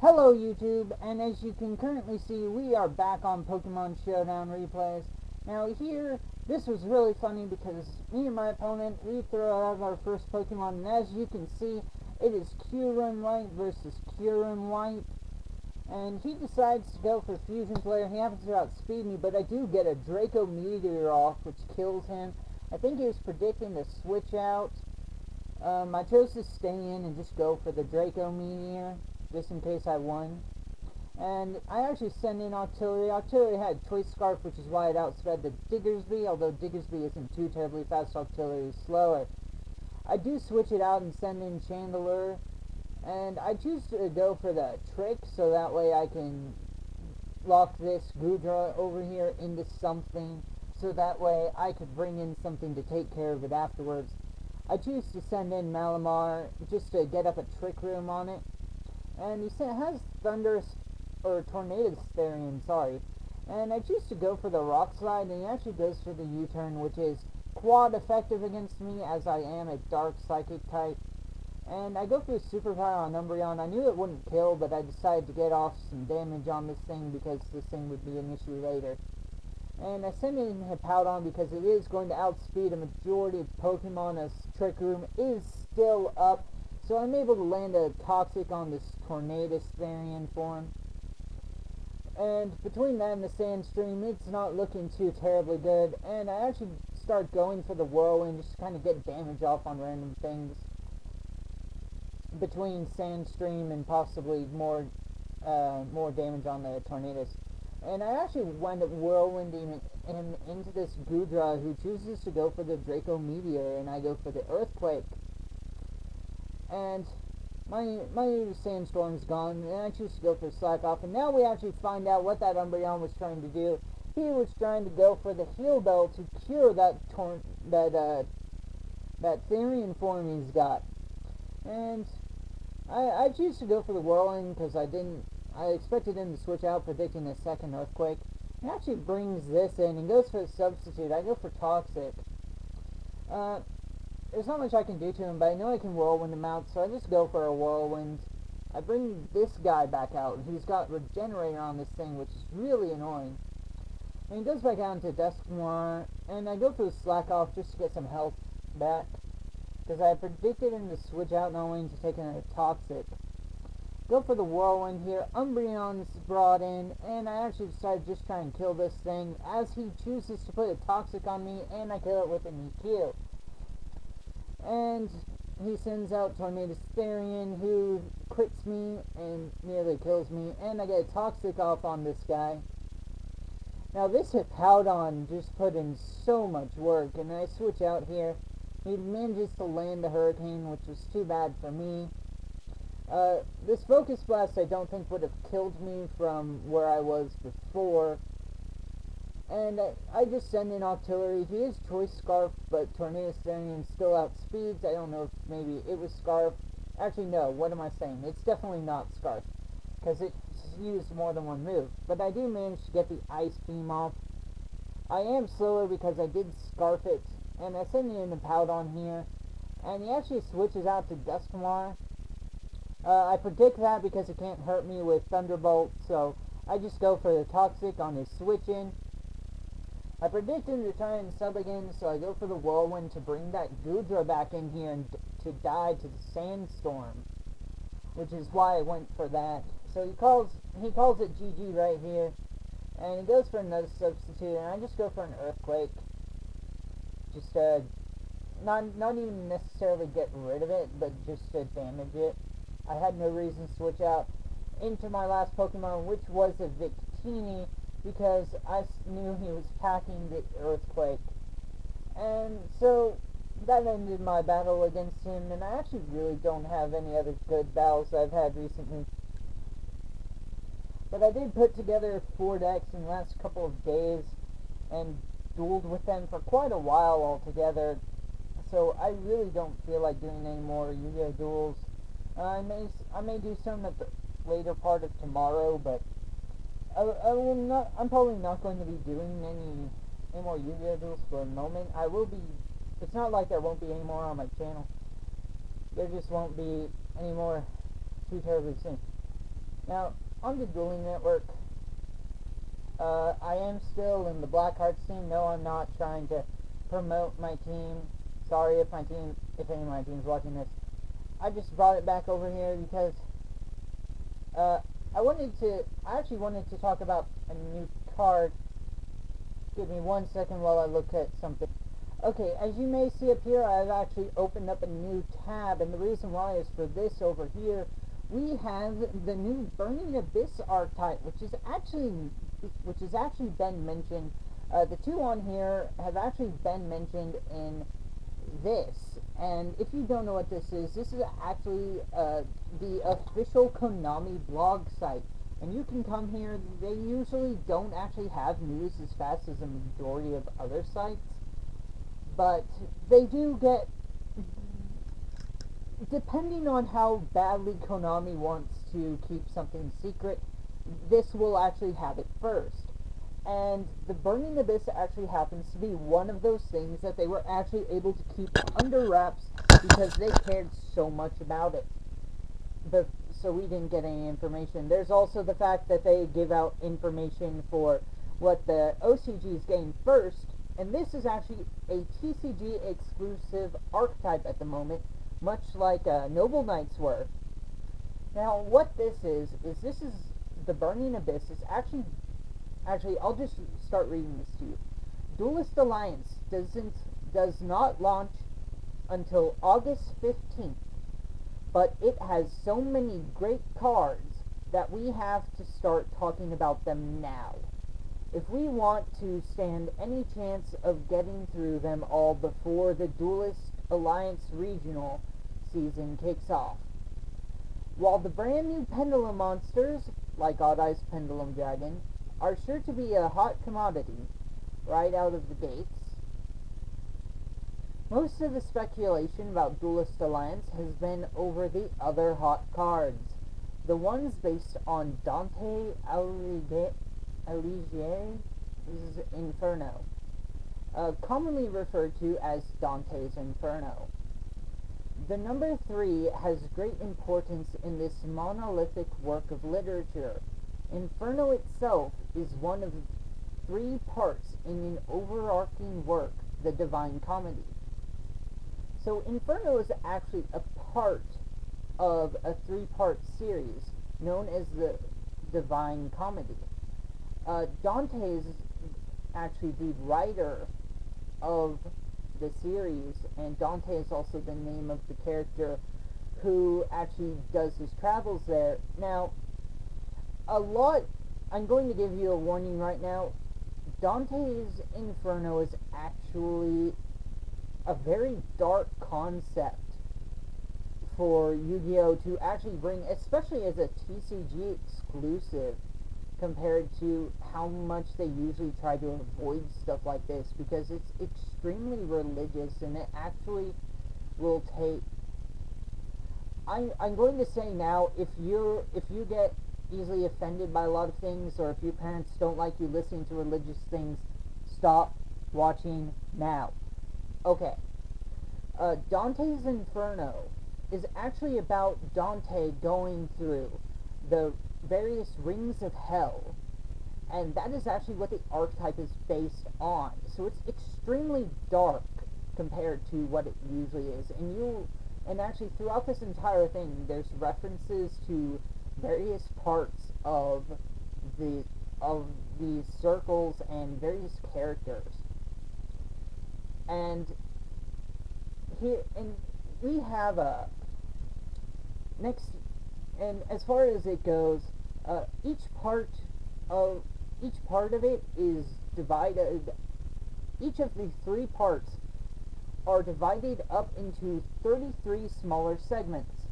Hello YouTube, and as you can currently see, we are back on Pokemon Showdown replays. Now here, this was really funny because me and my opponent, we throw out our first Pokemon, and as you can see, it is Kyurem White versus Kyurem White. And he decides to go for Fusion Flare. He happens to outspeed me, but I do get a Draco Meteor off, which kills him. I think he was predicting to switch out. I chose to stay in and just go for the Draco Meteor, just in case I won. And I actually sent in Artillery. Artillery had Choice Scarf, which is why it outsped the Diggersby, although Diggersby isn't too terribly fast, Artillery is slower. I do switch it out and send in Chandelure, and I choose to go for the Trick, so that way I can lock this Goodra over here into something, so that way I could bring in something to take care of it afterwards. I choose to send in Malamar just to get up a Trick Room on it. And he has Tornadus Therian, sorry. And I choose to go for the Rock Slide, and he actually goes for the U-turn, which is quad effective against me, as I am a Dark Psychic type. And I go for Super Power on Umbreon. I knew it wouldn't kill, but I decided to get off some damage on this thing because this thing would be an issue later. And I send in Hippowdon because it is going to outspeed a majority of Pokemon as Trick Room is still up. So I'm able to land a Toxic on this Tornadus Therian form. And between that and the Sandstream, it's not looking too terribly good. And I actually start going for the Whirlwind just to kind of get damage off on random things. Between Sandstream and possibly more damage on the Tornadus. And I actually wind up whirlwinding him into this Goodra, who chooses to go for the Draco Meteor, and I go for the Earthquake. And my Sandstorm's gone, and I choose to go for Slack Off. And now we actually find out what that Umbreon was trying to do. He was trying to go for the Heal Bell to cure that Therian form he's got. And I choose to go for the Whirlwind because I expected him to switch out, predicting a second Earthquake. He actually brings this in and goes for a substitute. I go for Toxic. There's not much I can do to him, but I know I can Whirlwind him out, so I just go for a Whirlwind. I bring this guy back out. He's got Regenerator on this thing, which is really annoying. And he goes back out into Dusknoir, and I go for the Slack Off just to get some health back, because I predicted him to switch out knowing to take a Toxic. Go for the Whirlwind here. Umbreon's brought in, and I actually decided to just try and kill this thing as he chooses to put a Toxic on me, and I kill it with an EQ. And he sends out Tornadus Therian, who crits me and nearly kills me, and I get a Toxic off on this guy. Now this Hippowdon just put in so much work, and I switch out here. He manages to land the Hurricane, which was too bad for me. This Focus Blast I don't think would have killed me from where I was before. And I just send in Artillery. He is Choice Scarf, but Tornadus Therian still outspeeds. I don't know if maybe it was Scarf. Actually, no, what am I saying? It's definitely not Scarf, because it's used more than one move. But I do manage to get the Ice Beam off. I am slower because I did Scarf it, and I send in Hippowdon here. And he actually switches out to Dusknoir. I predict that because it can't hurt me with Thunderbolt, so I just go for the Toxic on his switch-in. I predict him to try and sub again, so I go for the Whirlwind to bring that Goodra back in here and to die to the Sandstorm, which is why I went for that. So he calls it GG right here, and he goes for another substitute, and I just go for an Earthquake. Just not even necessarily get rid of it, but just to damage it. I had no reason to switch out into my last Pokemon, which was a Victini, because I knew he was packing the Earthquake. And so that ended my battle against him, and I actually really don't have any other good battles I've had recently. But I did put together 4 decks in the last couple of days and dueled with them for quite a while altogether. So I really don't feel like doing any more Yu-Gi-Oh! Duels. I may do some at the later part of tomorrow, but I'm probably not going to be doing any more Yu-Gi-Oh! Duels for a moment. I will be. It's not like there won't be any more on my channel. There just won't be any more too terribly soon. Now, on the dueling network, I am still in the Black Hearts team. No, I'm not trying to promote my team. Sorry if any of my team's watching this. I just brought it back over here because I actually wanted to talk about a new card. Give me 1 second while I look at something. Okay, as you may see up here, I've actually opened up a new tab, and the reason why is for this over here. We have the new Burning Abyss archetype, which has actually been mentioned. The two on here have actually been mentioned in this. And if you don't know what this is actually the official Konami blog site. And you can come here. They usually don't actually have news as fast as a majority of other sites, but they do get, depending on how badly Konami wants to keep something secret, this will actually have it first. And the Burning Abyss actually happens to be one of those things that they were actually able to keep under wraps because they cared so much about it. So we didn't get any information. There's also the fact that they give out information for what the OCGs gain first, and this is actually a TCG exclusive archetype at the moment, much like Noble Knights were. Now, what this is the Burning Abyss. Is actually, I'll just start reading this to you. Duelist Alliance does not launch until August 15th, but it has so many great cards that we have to start talking about them now, if we want to stand any chance of getting through them all before the Duelist Alliance regional season kicks off. While the brand new Pendulum monsters, like Odd Eye's Pendulum Dragon, are sure to be a hot commodity right out of the gates, most of the speculation about Duelist Alliance has been over the other hot cards, the ones based on Dante Alighieri's Inferno, commonly referred to as Dante's Inferno. The number 3 has great importance in this monolithic work of literature. Inferno itself is one of 3 parts in an overarching work, the Divine Comedy. So Inferno is actually a part of a 3-part series known as the Divine Comedy. Dante is actually the writer of the series, and Dante is also the name of the character who actually does his travels there. Now, I'm going to give you a warning right now. Dante's Inferno is actually a very dark concept for Yu-Gi-Oh! To actually bring, especially as a TCG exclusive, compared to how much they usually try to avoid stuff like this, because it's extremely religious, and it actually will take... I'm going to say now, if you get easily offended by a lot of things, or if your parents don't like you listening to religious things, stop watching now. Okay. Dante's Inferno is actually about Dante going through the various rings of hell, and that is actually what the archetype is based on. So it's extremely dark compared to what it usually is, and actually throughout this entire thing there's references to various parts of the circles and various characters. And we have a next, and as far as it goes, each part of it is divided. Each of the 3 parts are divided up into 33 smaller segments.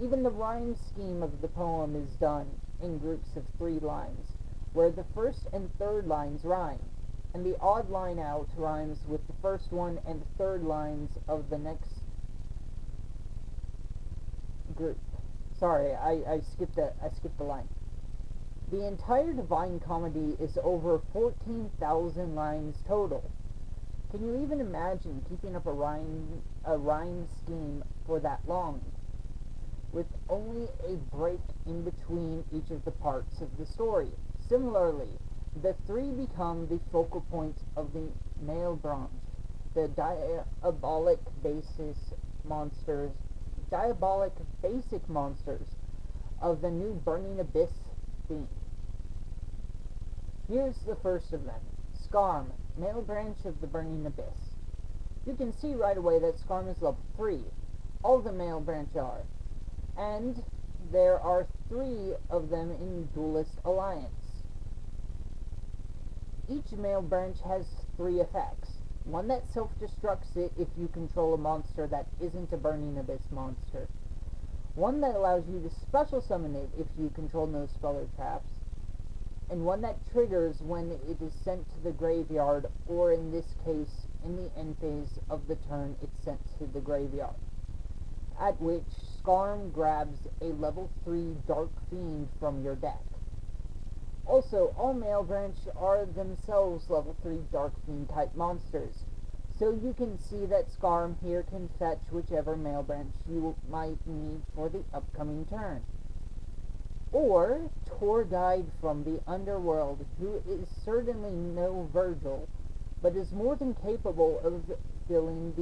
Even the rhyme scheme of the poem is done in groups of 3 lines, where the first and third lines rhyme, and the odd line out rhymes with the first one and the third lines of the next group. Sorry, I skipped the line. The entire Divine Comedy is over 14,000 lines total. Can you even imagine keeping up a rhyme scheme for that long? with only a break in between each of the parts of the story. Similarly, the three become the focal point of the male branch, the diabolic basic monsters of the new Burning Abyss theme. Here's the first of them, Skarm, male branch of the Burning Abyss. You can see right away that Skarm is level 3. All the male branch are. And there are 3 of them in Duelist Alliance. Each male branch has 3 effects. One that self-destructs it if you control a monster that isn't a Burning Abyss monster. One that allows you to special summon it if you control no spell or traps. And one that triggers when it is sent to the graveyard, or in this case, in the end phase of the turn it's sent to the graveyard. At which, Skarm grabs a level 3 Dark Fiend from your deck. Also, all male branch are themselves level 3 Dark Fiend type monsters, so you can see that Skarm here can fetch whichever male branch you might need for the upcoming turn. Or, tour guide from the underworld, who is certainly no Virgil, but is more than capable of filling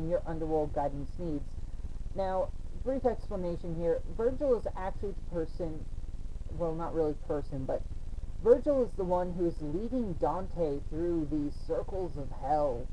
your underworld guidance needs. Now, brief explanation here, Virgil is actually the person, well, not really person, but Virgil is the one who is leading Dante through these circles of hell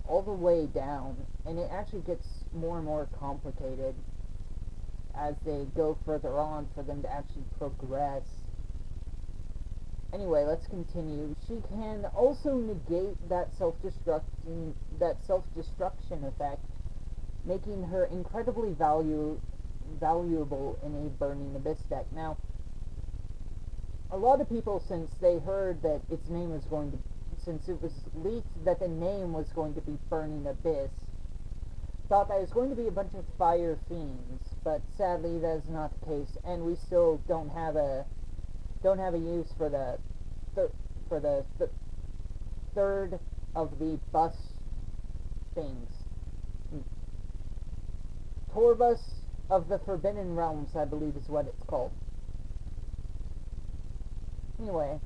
all the way down, and it actually gets more and more complicated as they go further on for them to actually progress. Anyway, let's continue. She can also negate that self-destruction effect, making her incredibly valuable in a Burning Abyss deck. Now, a lot of people, since they heard that its name was going to, since it was leaked that the name was going to be Burning Abyss, thought that it was going to be a bunch of fire fiends, but sadly that is not the case, and we still don't have a use for the third of the bus things. Torbus of the Forbidden Realms, I believe is what it's called. Anyway,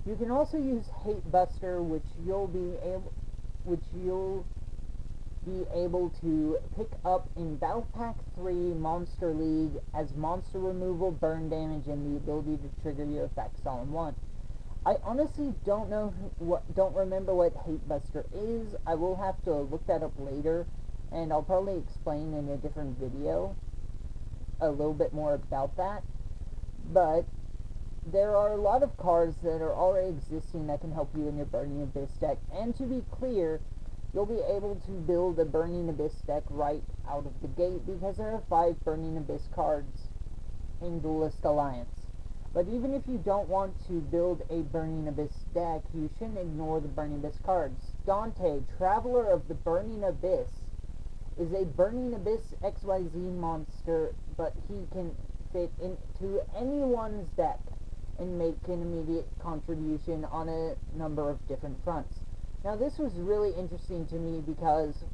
you can also use Hate Buster, which you'll be able to pick up in Battle Pack 3 Monster League as monster removal, burn damage, and the ability to trigger your effects all in one. I honestly don't remember what Hate Buster is. I will have to look that up later, and I'll probably explain in a different video a little bit more about that. But there are a lot of cards that are already existing that can help you in your Burning Abyss deck, and to be clear, you'll be able to build a Burning Abyss deck right out of the gate because there are 5 Burning Abyss cards in Duelist Alliance. But even if you don't want to build a Burning Abyss deck, you shouldn't ignore the Burning Abyss cards. Dante, Traveler of the Burning Abyss, is a Burning Abyss XYZ monster, but he can fit into anyone's deck and make an immediate contribution on a number of different fronts. Now, this was really interesting to me because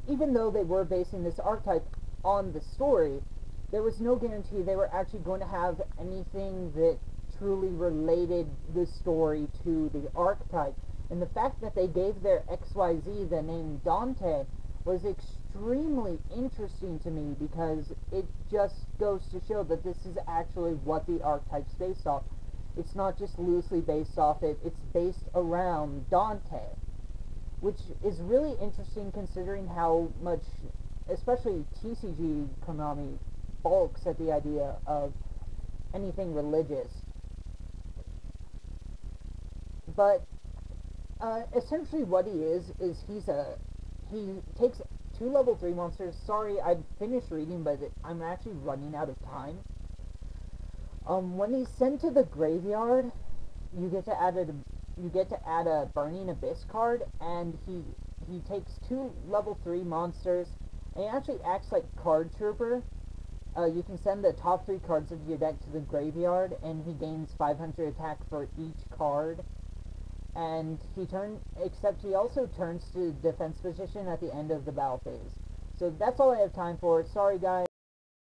even though they were basing this archetype on the story, there was no guarantee they were actually going to have anything that truly related the story to the archetype. And the fact that they gave their XYZ the name Dante was extremely interesting to me because it just goes to show that this is actually what the archetype's based off. It's not just loosely based off it, it's based around Dante, which is really interesting considering how much, especially TCG Konami, balks at the idea of anything religious. But essentially what he is he takes 2 level 3 monsters. Sorry, I finished reading, but I'm actually running out of time. When he's sent to the graveyard, you get to add a Burning Abyss card, and he takes 2 level 3 monsters, and he actually acts like Card Trooper. You can send the top 3 cards of your deck to the graveyard, and he gains 500 attack for each card. and except he also turns to defense position at the end of the battle phase. So that's all I have time for. Sorry guys.